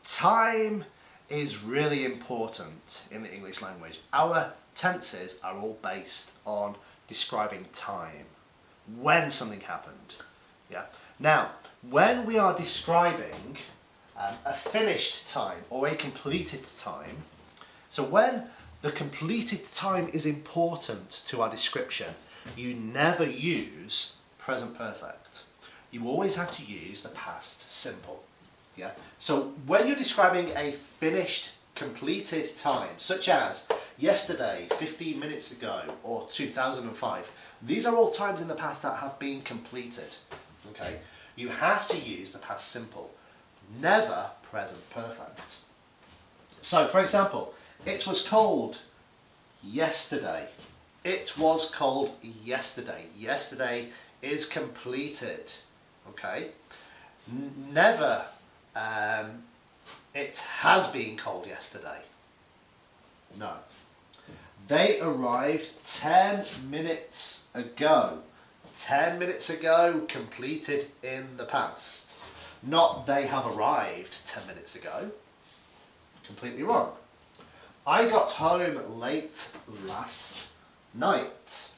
Time is really important in the English language. Our tenses are all based on describing time, when something happened. Yeah. Now, when we are describing a finished time or a completed time, so when the completed time is important to our description, you never use present perfect. You always have to use the past simple. Yeah. So when you're describing a finished, completed time, such as yesterday, 15 minutes ago, or 2005, these are all times in the past that have been completed. Okay. You have to use the past simple, never present perfect. So, for example, it was cold yesterday. It was cold yesterday. Yesterday is completed. Okay. Never. It has been cold yesterday. No. They arrived 10 minutes ago. 10 minutes ago, completed in the past. Not they have arrived 10 minutes ago. Completely wrong. I got home late last night.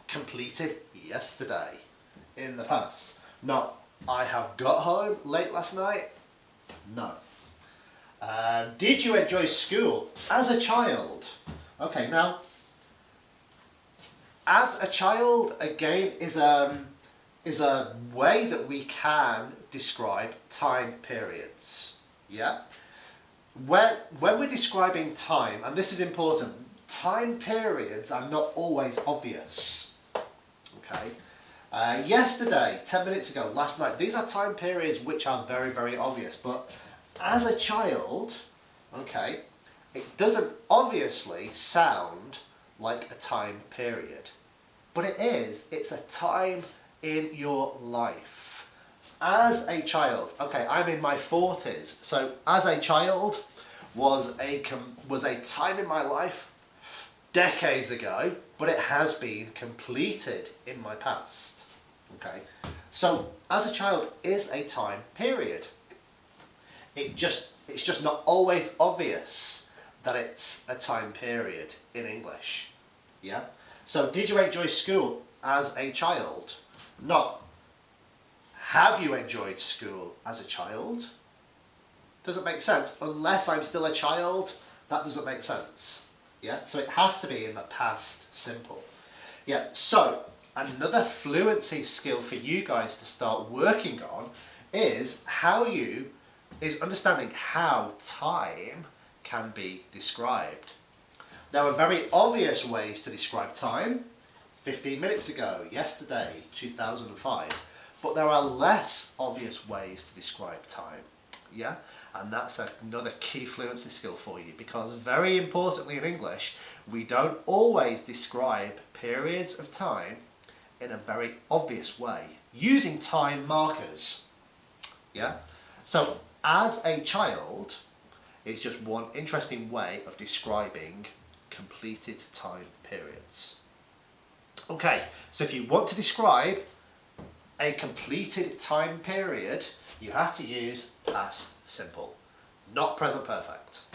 Completed yesterday in the past. Not I have got home late last night. No. Did you enjoy school as a child? Okay, now, as a child, again, is a way that we can describe time periods. Yeah? When we're describing time, and this is important, time periods are not always obvious. Okay? Yesterday, 10 minutes ago, last night, these are time periods which are very, very obvious. But as a child, okay, it doesn't obviously sound like a time period. But it is. It's a time in your life. As a child, okay, I'm in my 40s. So as a child was a time in my life decades ago, but it has been completed in my past. Okay, so as a child is a time period. It's just not always obvious that it's a time period in English. Yeah. So did you enjoy school as a child? Not have you enjoyed school as a child? Doesn't make sense. Unless I'm still a child, that doesn't make sense. Yeah. So it has to be in the past simple. Yeah. So another fluency skill for you guys to start working on is understanding how time can be described. There are very obvious ways to describe time. 15 minutes ago, yesterday, 2005. But there are less obvious ways to describe time. Yeah? And that's another key fluency skill for you, because very importantly in English, we don't always describe periods of time in a very obvious way, using time markers. Yeah? So, as a child, it's just one interesting way of describing completed time periods. Okay, so if you want to describe a completed time period, you have to use past simple, not present perfect.